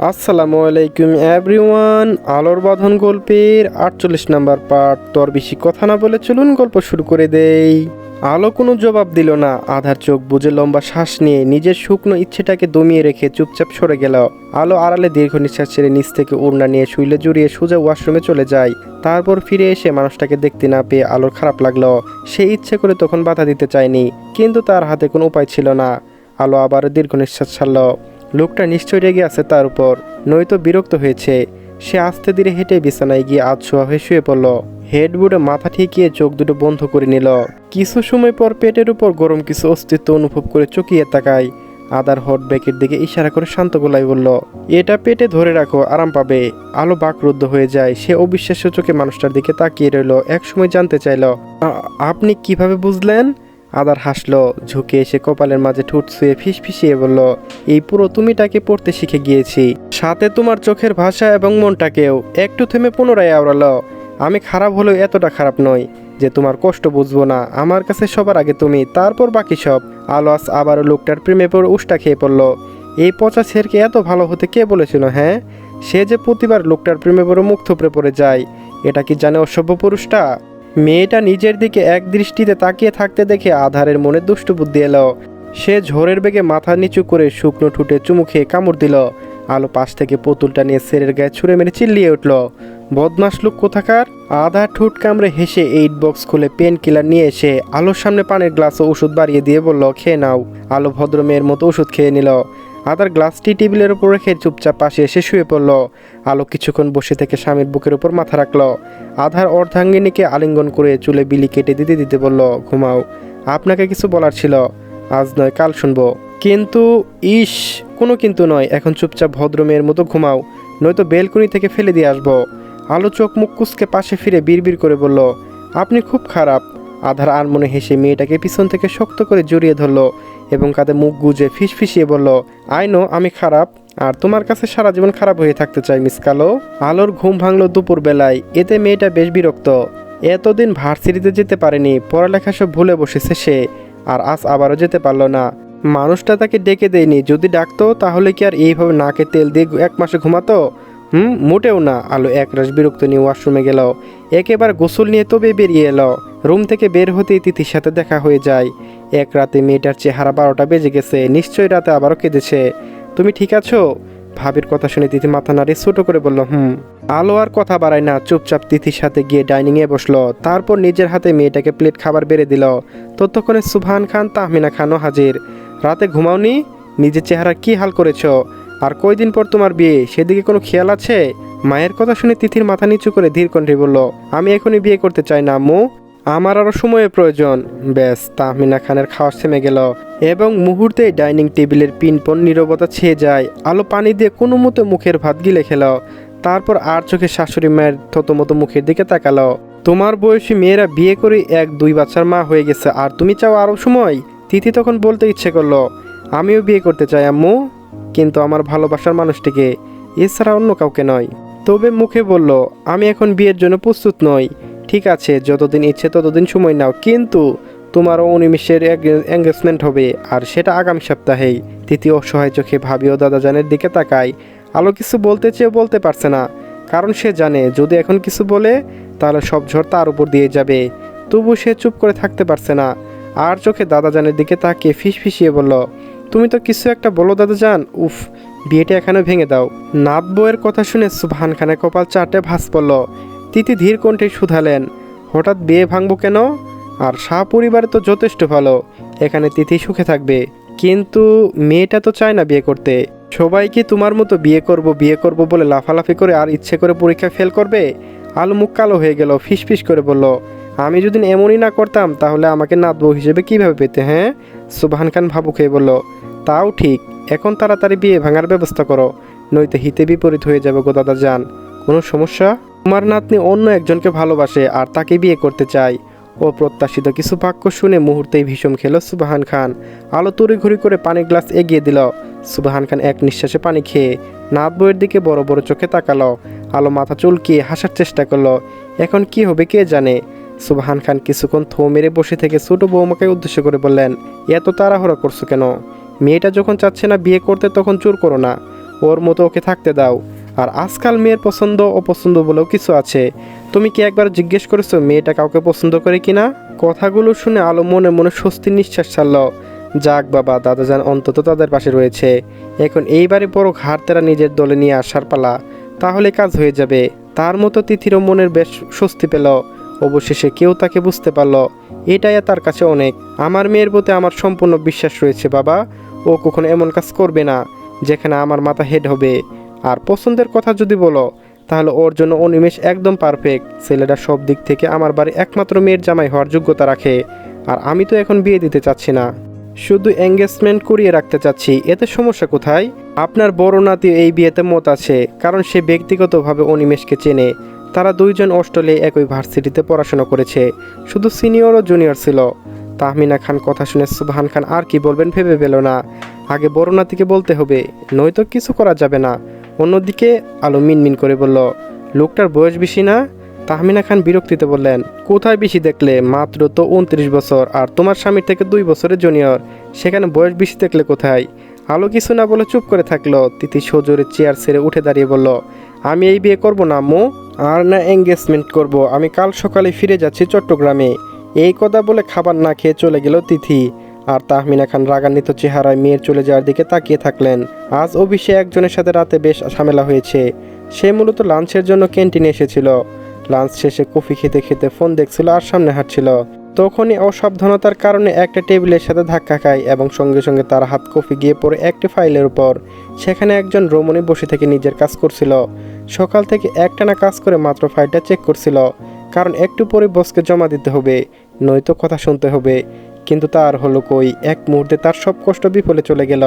আসসালামু আলাইকুম এভরিওয়ান। আলোর বাঁধন গল্পের ৪৮ নাম্বার পার্ট। তোর বেশি কথা না বলে চলুন গল্প শুরু করে দেই। আলো কোনো জবাব দিল না। আধার চোখ বুজে লম্বা শ্বাস নিয়ে নিজের শুকনো ইচ্ছেটাকে দমিয়ে রেখে চুপচাপ সরে গেল। আলো আড়ালে দীর্ঘ নিঃশ্বাস ছেড়ে নিচ থেকে ওড়না নিয়ে শুইলে জড়িয়ে সোজা ওয়াশরুমে চলে যায়। তারপর ফিরে এসে মানুষটাকে দেখতে না পেয়ে আলোর খারাপ লাগলো। সে ইচ্ছে করে তখন বাধা দিতে চায়নি, কিন্তু তার হাতে কোনো উপায় ছিল না। আলো আবার দীর্ঘ নিঃশ্বাস ছাড়ল। লোকটা নিশ্চয়ই রেগে আছে তার উপর, নয়তো বিরক্ত হয়েছে। সে আস্তে ধীরে হেঁটে বিছানায় গিয়ে আধশোয়া হয়ে শুয়ে পড়ল। হেডবোর্ডে মাথা ঠেকিয়ে চোখ দুটো বন্ধ করে নিল। কিছু সময় পর পেটের উপর গরম কিছু অস্তিত্ব অনুভব করে চকিয়ে তাকায়। আদার হট ব্যাকের দিকে ইশারা করে শান্ত গলায় বলল, এটা পেটে ধরে রাখো, আরাম পাবে। আলো বাকরুদ্ধ হয়ে যায়। সে অবিশ্বাস্য চোখে মানুষটার দিকে তাকিয়ে রইল। একসময় জানতে চাইল, আপনি কিভাবে বুঝলেন? আদার হাসলো, ঝুঁকে এসে কপালের মাঝে ঠোঁট ছুঁয়ে ফিসফিসিয়ে বলল, এই পুরো তুমিটাকে পড়তে শিখে গিয়েছি, সাথে তোমার চোখের ভাষা এবং মনটাকেও। একটু থেমে পুনরায় আওড়ালো, আমি খারাপ হলেও এতটা খারাপ নই যে তোমার কষ্ট বুঝবো না। আমার কাছে সবার আগে তুমি, তারপর বাকি সব। আলোয়াস আবারও লোকটার প্রেমে পড়ে উষ্টা খেয়ে পড়ল। এই পচা ছেড়কে এত ভালো হতে কে বলেছিল? হ্যাঁ, সে যে প্রতিবার লোকটার প্রেমে পড়ে মুখ থুবড়ে পড়ে যায়। এটা কি জানে অসভ্য পুরুষটা? মেয়েটা নিজের দিকে এক দৃষ্টিতে তাকিয়ে থাকতে দেখে আধারের মনে দুষ্টু বুদ্ধি এলো। সে ঝড়ের বেগে মাথা নিচু করে শুকনো ঠুটে চুমু খেয়ে কামড় দিল। আলো পাশ থেকে পুতুলটা নিয়ে ছেলের গায়ে ছুঁড়ে মেরে চিল্লিয়ে উঠল, বদমাস লোক কোথাকার! আধা ঠোঁট কামড়ে হেসে 8 বক্স খুলে পেন কিলার নিয়ে এসে আলোর সামনে পানির গ্লাস ও ওষুধ বাড়িয়ে দিয়ে বলল, খেয়ে নাও। আলো ভদ্র মেয়ের মতো ওষুধ খেয়ে নিল। আদার গ্লাসটি টেবিলের উপর রেখে চুপচাপ পাশে এসে শুয়ে পড়ল। আলো কিছুক্ষণ বসে থেকে স্বামীর বুকের উপর মাথা রাখল। আধার অর্ধাঙ্গিনীকে আলিঙ্গন করে চুলে বিলি কেটে দিতে দিতে বলল, ঘুমাও, আপনাকে কিছু বলার ছিল, আজ নয় কাল শুনবো। কিন্তু ইস, কোনো কিন্তু নয়, এখন চুপচাপ ভদ্র মেয়ের মতো ঘুমাও, নয়তো বেলকনি থেকে ফেলে দিয়ে আসবো। আলো চোখ মুখ কুচকে পাশে ফিরে বিড়বিড় করে বলল, আপনি খুব খারাপ। আধার আনমনে হেসে মেয়েটাকে পিছন থেকে শক্ত করে জড়িয়ে ধরল এবং কাঁধে মুখ গুজে ফিসফিসিয়ে বলল, আই নো আমি খারাপ, আর তোমার কাছে সারা জীবন খারাপ হয়ে থাকতে চাই মিস কালো। আলোর ঘুম ভাঙলো দুপুর বেলায়। এতে মেয়েটা বেশ বিরক্ত। এতদিন ভার্সিটিতে যেতে পারেনি, পড়ালেখা সব ভুলে বসেছে সে, আর আজ আবারও যেতে পারলো না। মানুষটা তাকে ডেকে দেয়নি, যদি ডাকতো তাহলে কি আর এইভাবে নাকে তেল দিয়ে 1 মাসে ঘুমাতো? মোটেও না। আলো একরাশ বিরক্ত নিয়ে ওয়াশরুমে গেল। একেবারে গোসল নিয়ে তবে বেরিয়ে এলো। রুম থেকে বের হতেই তিথির সাথে দেখা হয়ে যায়। এক রাতে মেয়েটার চেহারা 12টা বেজে গেছে। নিশ্চয়ই রাতে আবারও কেঁদেছে। তুমি ঠিক আছো? ভাবির কথা শুনে তিথি মাথা নাড়িয়ে ছোট করে বলল, আলো আর কথা বাড়ায় না, চুপচাপ তিথির সাথে গিয়ে ডাইনিংয়ে বসলো। তারপর নিজের হাতে মেয়েটাকে প্লেট খাবার বেড়ে দিল। ততক্ষণে সুবহান খান, তাহমিনা খানও হাজির। রাতে ঘুমাওনি? নিজের চেহারা কি হাল করেছ? আর কয়দিন পর তোমার বিয়ে, সেদিকে কোনো খেয়াল আছে? মায়ের কথা শুনে তিথির মাথা নিচু করে ধীর কণ্ঠে বলল, আমি এখনই বিয়ে করতে চাই না আম্মু, আমার আরও সময়ের প্রয়োজন। ব্যাস, তাহমিনা খানের খাওয়া থেমে গেল এবং মুহূর্তেই ডাইনিং টেবিলের পিনপন নীরবতা ছেয়ে যায়। আলো পানি দিয়ে কোনো মতো মুখের ভাত গিলে খেল। তারপর আর চোখে শাশুড়ি মায়ের থতমতো মুখের দিকে তাকালো। তোমার বয়সী মেয়েরা বিয়ে করে 1-2 বাচ্চার মা হয়ে গেছে, আর তুমি চাও আরও সময়? তিথি তখন বলতে ইচ্ছে করলো, আমিও বিয়ে করতে চাই আম্মু, কিন্তু আমার ভালোবাসার মানুষটিকে, এছাড়া অন্য কাউকে নয়। তবে মুখে বলল, আমি এখন বিয়ের জন্য প্রস্তুত নই। ঠিক আছে, যতদিন ইচ্ছে ততদিন সময় নাও, কিন্তু তোমারও অনিমেষের এঙ্গেজমেন্ট হবে, আর সেটা আগামী সপ্তাহেই। তৃতীয় অসহায় চোখে ভাবি ও দাদাজানের দিকে তাকায়। আলো কিছু বলতে চেয়েও বলতে পারছে না, কারণ সে জানে যদি এখন কিছু বলে তাহলে সব ঝড় তার উপর দিয়ে যাবে। তবু সে চুপ করে থাকতে পারছে না। আর চোখে দাদাজানের দিকে তাকিয়ে ফিসফিসিয়ে বলল, তুমি তো কিছু একটা বলো দাদাজান, উফ, বিয়েটা এখানে ভেঙে দাও। নাত বউয়ের কথা শুনে সুবহান খানের কপাল চাটে ভাঁজ পড়ল। তিথি ধীর কণ্ঠে শুধালেন, হঠাৎ বিয়ে ভাঙবো কেন? আর শাহ পরিবারে তো যথেষ্ট ভালো, এখানে তিথি সুখে থাকবে। কিন্তু মেয়েটা তো চায় না বিয়ে করতে। সবাই কি তোমার মতো বিয়ে করব বলে লাফালাফি করে আর ইচ্ছে করে পরীক্ষা ফেল করবে? আলু মুখ কালো হয়ে গেল, ফিসফিস করে বলল, আমি যদি এমনই না করতাম তাহলে আমাকে নাত বউ হিসেবে কীভাবে পেতে? হ্যাঁ? সুবহান খান ভাবুক হয়ে বলল, তাও ঠিক, এখন তাড়াতাড়ি বিয়ে ভাঙার ব্যবস্থা করো, নইতে হিতে বিপরীত হয়ে যাবে গো দাদা যান। কোনো সমস্যা? তোমার নাতনি অন্য একজনকে ভালোবাসে আর তাকে বিয়ে করতে চায়। অপ্রত্যাশিত কিছু বাক্য শুনে মুহূর্তেই ভীষণ খেল সুবহান খান। আলো তড়িঘড়ি করে পানির গ্লাস এগিয়ে দিল। সুবহান খান এক নিঃশ্বাসে পানি খেয়ে নাত বইয়ের দিকে বড় বড় চোখে তাকালো। আলো মাথা চুলকিয়ে হাসার চেষ্টা করলো। এখন কি হবে কে জানে। সুবহান খান কিছুক্ষণ থো মেরে বসে থেকে ছোট বৌমাকে উদ্দেশ্য করে বললেন, এত তাড়াহুড়া করছো কেন? মেয়েটা যখন চাচ্ছে না বিয়ে করতে তখন জোর করো না। ওর মতো ওকে থাকতে দাও। আর আজকাল মেয়ের পছন্দ অপছন্দ বলেও কিছু আছে। তুমি কি একবার জিজ্ঞেস করেছো মেয়েটা কাউকে পছন্দ করে কিনা? কথাগুলো শুনে আলো মনে মনে স্বস্তির নিঃশ্বাস ছাড়ল। যাক বাবা, দাদাজান অন্তত তাদের পাশে রয়েছে। এখন এইবারে বড় ঘাড়তেরা নিজের দলে নিয়ে আসার পালা, তাহলে কাজ হয়ে যাবে। তার মতো তিথিরও মনের বেশ স্বস্তি পেল। অবশেষে কেউ তাকে বুঝতে পারল। এটাই তার কাছে অনেক। আমার মেয়ের প্রতি আমার সম্পূর্ণ বিশ্বাস রয়েছে বাবা। ও কখনো এমন কাজ করবে না যেখানে আমার মাথা হেড হবে। আর পছন্দের কথা যদি বলো, তাহলে ওর জন্য অনিমেষ একদম পারফেক্ট। ছেলেটা সব দিক থেকে আমার বাড়ি একমাত্র মেয়ের জামাই হওয়ার যোগ্যতা রাখে। আর আমি তো এখন বিয়ে দিতে চাচ্ছি না, শুধু এঙ্গেজমেন্ট করিয়ে রাখতে চাচ্ছি। এতে সমস্যা কোথায়? আপনার বড় নাতি এই বিয়েতে মত আছে, কারণ সে ব্যক্তিগতভাবে অনিমেষকে চেনে। তারা দুইজন অস্ট্রেলিয়ায় একই ভার্সিটিতে পড়াশোনা করেছে, শুধু সিনিয়র ও জুনিয়র ছিল। তাহমিনা খান কথা শুনে সুবহান খান আর কি বলবেন ভেবে পেল না। আগে বড় নাতিকে বলতে হবে, নয়তো কিছু করা যাবে না। অন্যদিকে আলো মিনমিন করে বলল, লোকটার বয়স বেশি না? তাহমিনা খান বিরক্তিতে বললেন, কোথায় বেশি দেখলে? মাত্র তো 29 বছর, আর তোমার স্বামীর থেকে 2 বছরের জুনিয়র। সেখানে বয়স বেশি দেখলে কোথায়? আলো কিছু না বলে চুপ করে থাকলো। তিথি সজোরে চেয়ার ছেড়ে উঠে দাঁড়িয়ে বলল, আমি এই বিয়ে করব না আম্মু, আর না এঙ্গেজমেন্ট করব। আমি কাল সকালে ফিরে যাচ্ছি চট্টগ্রামে। এই কথা বলে খাবার না খেয়ে চলে গেল তিথি। আর তাহমিনা খান রাগান্বিত চেহারায় মেয়ের চলে যাওয়ার দিকে তাকিয়ে থাকলেন। আজ অফিসে একজনের সাথে রাতে বেশ ঝামেলা হয়েছে। সে মূলত লাঞ্চের জন্য ক্যান্টিনে এসেছিল। লাঞ্চ শেষে কফি খেতে খেতে ফোন দেখছিল আর সামনে হাঁটছিল। তখনই অসাবধানতার কারণে একটা টেবিলের সাথে ধাক্কা খায় এবং সঙ্গে সঙ্গে তার হাত কফি গিয়ে পড়ে একটি ফাইলের উপর। সেখানে একজন রমণী বসে থেকে নিজের কাজ করছিল। সকাল থেকে একটানা কাজ করে মাত্র ফাইলটা চেক করছিল, কারণ একটু পরে বসকে জমা দিতে হবে, নয়তো কথা শুনতে হবে। কিন্তু তার হলো কই, এক মুহূর্তে তার সব কষ্ট বিফলে চলে গেল।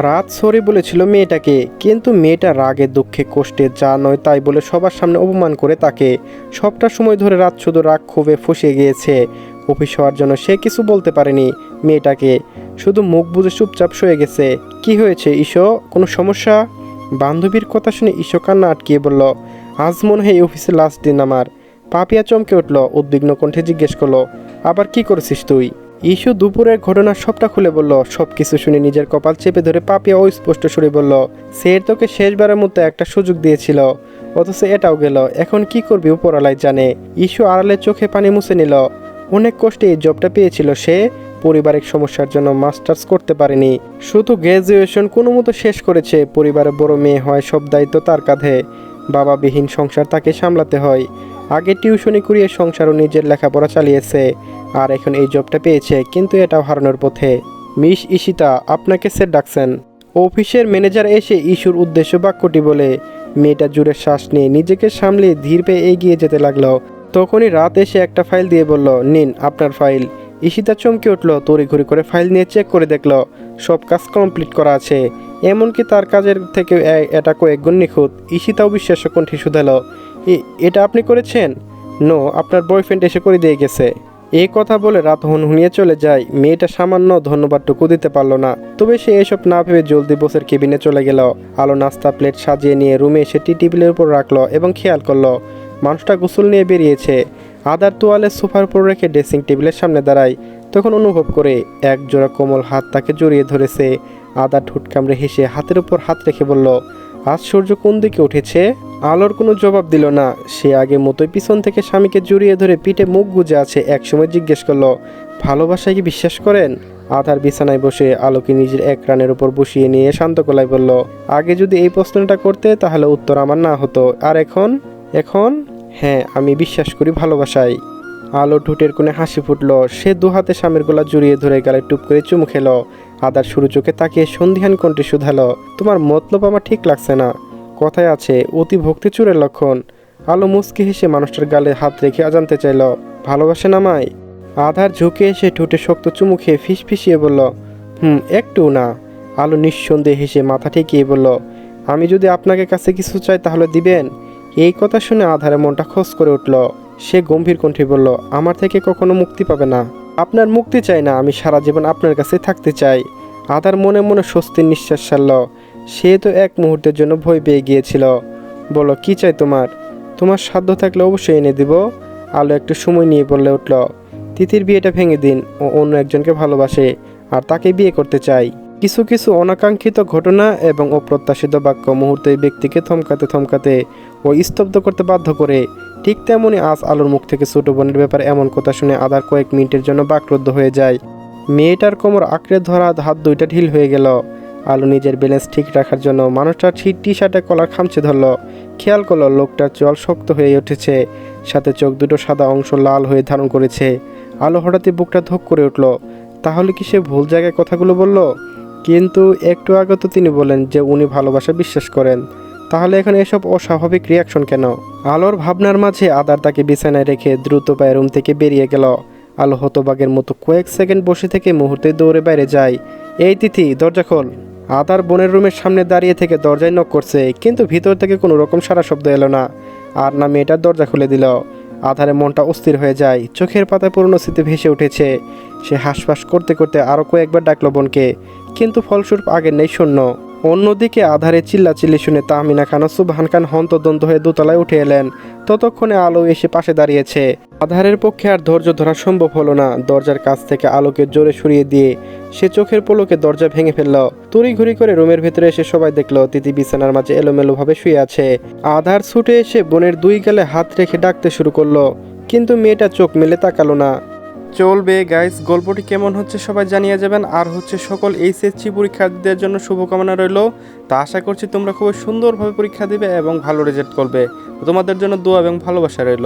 রাত সরি বলেছিল মেয়েটাকে, কিন্তু মেয়েটা রাগে দুঃখে কষ্টে যা নয় তাই বলে সবার সামনে অপমান করে তাকে। সবটা সময় ধরে রাত শুধু রাগ ক্ষোভে ফুঁসে গিয়েছে। অফিস হওয়ার জন্য সে কিছু বলতে পারেনি মেয়েটাকে, শুধু মুখ বুজে চুপচাপ শুয়ে গেছে। কি হয়েছে ঈশো, কোনো সমস্যা? বান্ধবীর কথা শুনে ঈশো কান্না আটকিয়ে বলল, আজ মনে হয় এই অফিসে লাস্ট দিন আমার। পাপিয়া চমকে উঠল, উদ্বিগ্ন কণ্ঠে জিজ্ঞেস করলো, আবার কি করেছিস তুই? ঈশু দুপুরের ঘটনা সবটা খুলে বলল। সব কিছু শুনে নিজের কপাল চেপে ধরে পাপিয়া স্পষ্ট সুরে বলল, স্যার তোকে শেষবারের মতো একটা সুযোগ দিয়েছিল, অথচ এটাও গেল। এখন কি করবি উপরালাই জানে। ঈশু আড়ালে চোখে পানি মুছে নিল। অনেক কষ্টে এই জবটা পেয়েছিল সে। পারিবারিক সমস্যার জন্য মাস্টার্স করতে পারেনি, শুধু গ্র্যাজুয়েশন কোনো মতো শেষ করেছে। পরিবারের বড় মেয়ে হয়, সব দায়িত্ব তার কাঁধে। বাবাবিহীন সংসার তাকে সামলাতে হয়। আগে টিউশনি করিয়ে সংসার ও নিজের লেখাপড়া চালিয়েছে, আর এখন এই জবটা পেয়েছে, কিন্তু এটাও হারানোর পথে। মিস ঈশিতা, আপনাকে স্যার ডাকছেন। অফিসের ম্যানেজার এসে ইস্যুর উদ্দেশ্য বাক্যটি বলে মেয়েটা জোরে শ্বাস নিয়ে নিজেকে সামলে ধীর পেয়ে এগিয়ে যেতে লাগলো। তখনই রাত এসে একটা ফাইল দিয়ে বলল, নিন আপনার ফাইল। ঈশিতা চমকে উঠল, তড়িঘড়ি করে ফাইল নিয়ে চেক করে দেখলো সব কাজ কমপ্লিট করা আছে, এমনকি তার কাজের থেকে এটা কয়েক গুণ নিখুঁত। ঈশিতাও বিশ্বাস কণ্ঠে শুধালো, এটা আপনি করেছেন? নো, আপনার বয়ফ্রেন্ড এসে করে দিয়ে গেছে। এই কথা বলে রাত হুনহুনিয়ে চলে যায়। মেয়েটা সামান্য ধন্যবাদটুকু দিতে পারল না, তবে সে এসব না ভেবে জলদি বসের কেবিনে চলে গেল। আলো নাস্তা প্লেট সাজিয়ে নিয়ে রুমে এসে টি টেবিলের উপর রাখলো এবং খেয়াল করলো মানুষটা গোসল নিয়ে বেরিয়েছে। আদার তোয়ালে সোফার উপর রেখে ড্রেসিং টেবিলের সামনে দাঁড়ায়। তখন অনুভব করে এক জোড়া কোমল হাত তাকে জড়িয়ে ধরেছে। আদা ঠোঁট কামড়ে হেসে হাতের উপর হাত রেখে বলল, আজ সূর্য কোন দিকে উঠেছে? আলোর কোনো জবাব দিল না। সে আগে মতোই পিছন থেকে স্বামীকে জড়িয়ে ধরে পিঠে মুখ গুজে আছে। একসময় জিজ্ঞেস করলো, ভালোবাসায় কি বিশ্বাস করেন? আধার বিছানায় বসে আলোকে নিজের এক রানের উপর বসিয়ে নিয়ে শান্ত গলায় বলল, আগে যদি এই প্রশ্নটা করতে তাহলে উত্তর আমার না হতো। আর এখন? এখন হ্যাঁ, আমি বিশ্বাস করি ভালোবাসায়। আলো ঠোঁটের কোণে হাসি ফুটল। সে দুহাতে স্বামীর গলা জড়িয়ে ধরে গালে টুপ করে চুমু খেলো। আদার শুরু চোখে তাকিয়ে সন্ধিহান কণ্ঠে শুধালো, তোমার মতলব আমার ঠিক লাগছে না। কথায় আছে অতি ভক্তি চুরের লক্ষণ। আলো মুচকি হেসে মানুষটার গালে হাত রেখে জানতে চাইল, ভালোবাসেন আমায়? আধার ঝুঁকে এসে ঠোঁটে শক্ত চুমু খেয়ে ফিসফিসিয়ে বলল, একটু না। আলো নিঃসন্দেহে হেসে মাথা ঠেকিয়ে বলল, আমি যদি আপনাকে কাছে কিছু চাই তাহলে দিবেন? এই কথা শুনে আধারের মনটা খোঁজ করে উঠল। সে গম্ভীর কণ্ঠে বলল, আমার থেকে কখনো মুক্তি পাবে না। আপনার মুক্তি চাই না, আমি সারা জীবন আপনার কাছে থাকতে চাই। আধার মনে মনে স্বস্তির নিঃশ্বাস ছাড়ল। সে তো এক মুহূর্তের জন্য ভয় পেয়ে গিয়েছিল। বলো, কি চাই তোমার? তোমার সাধ্য থাকলে অবশ্যই এনে দিব। আলো একটু সময় নিয়ে বলে উঠল, তিথির বিয়েটা ভেঙে দিন। ও অন্য একজনকে ভালোবাসে আর তাকে বিয়ে করতে চাই। কিছু কিছু অনাকাঙ্ক্ষিত ঘটনা এবং অপ্রত্যাশিত বাক্য মুহূর্তে ব্যক্তিকে থমকাতে থমকাতে ও স্তব্ধ করতে বাধ্য করে। ঠিক তেমনই আজ আলোর মুখ থেকে ছোট বোনের ব্যাপারে এমন কথা শুনে আধার কয়েক মিনিটের জন্য বাকরুদ্ধ হয়ে যায়। মেয়েটার কোমর আঁকড়ে ধরা হাত দুইটা ঢিল হয়ে গেল। আলো নিজের ব্যালেন্স ঠিক রাখার জন্য মানুষটার টি শার্টে কলার খামচে ধরল। খেয়াল করলো লোকটার চোয়াল শক্ত হয়ে উঠেছে, সাথে চোখ দুটো সাদা অংশ লাল হয়ে ধারণ করেছে। আলো হঠাৎই বুকটা ধক করে উঠল। তাহলে কি সে ভুল জায়গায় কথাগুলো বলল? কিন্তু একটু আগে তো তিনি বলেন যে উনি ভালোবাসা বিশ্বাস করেন, তাহলে এখন এসব অস্বাভাবিক রিয়াকশন কেন? আলোর ভাবনার মাঝে আদার তাকে বিছানায় রেখে দ্রুত পায়ে রুম থেকে বেরিয়ে গেল। আলো হতবাগের মতো কয়েক সেকেন্ড বসে থেকে মুহূর্তে দৌড়ে বাইরে যায়। এই তিথি, দরজা খোল। আদার বোনের রুমের সামনে দাঁড়িয়ে থেকে দরজায় নক করছে, কিন্তু ভিতর থেকে কোনো রকম সারা শব্দ এলো না। আর না মেয়েটার দরজা খুলে দিল। আধারে মনটা অস্থির হয়ে যায়, চোখের পাতায় পুরনো স্মৃতি ভেসে উঠেছে। সে হাঁসফাঁস করতে করতে আরও কয়েকবার ডাকলো বোনকে, কিন্তু ফলস্বরূপ আগের নেই শূন্য। অন্যদিকে আধারে চিল্লাচিল্লি শুনে তাহমিনা খান ও সুবহান খান হন্তদন্ত হয়ে দোতলায় উঠে এলেন। ততক্ষণে আলো এসে পাশে দাঁড়িয়েছে। আধারের পক্ষে আর ধৈর্য ধরা সম্ভব হলো না। দরজার কাছ থেকে আলোকে জোরে সরিয়ে দিয়ে সে চোখের পলকে দরজা ভেঙে ফেলল। তড়িঘড়ি করে রুমের ভেতরে এসে সবাই দেখলো তিথি বিছানার মাঝে এলোমেলোভাবে শুয়ে আছে। আধার ছুটে এসে বোনের দুই গালে হাত রেখে ডাকতে শুরু করলো, কিন্তু মেয়েটা চোখ মেলে তাকালো না। চলবে গাইস, গল্পটি কেমন হচ্ছে সবাই জানিয়ে যাবেন। আর সকল এইচএসসি পরীক্ষার্থীদের জন্য শুভকামনা রইল। তা আশা করছি তোমরা খুব সুন্দরভাবে পরীক্ষা দিবে এবং ভালো রেজাল্ট করবে। তোমাদের জন্য দোয়া এবং ভালোবাসা রইল।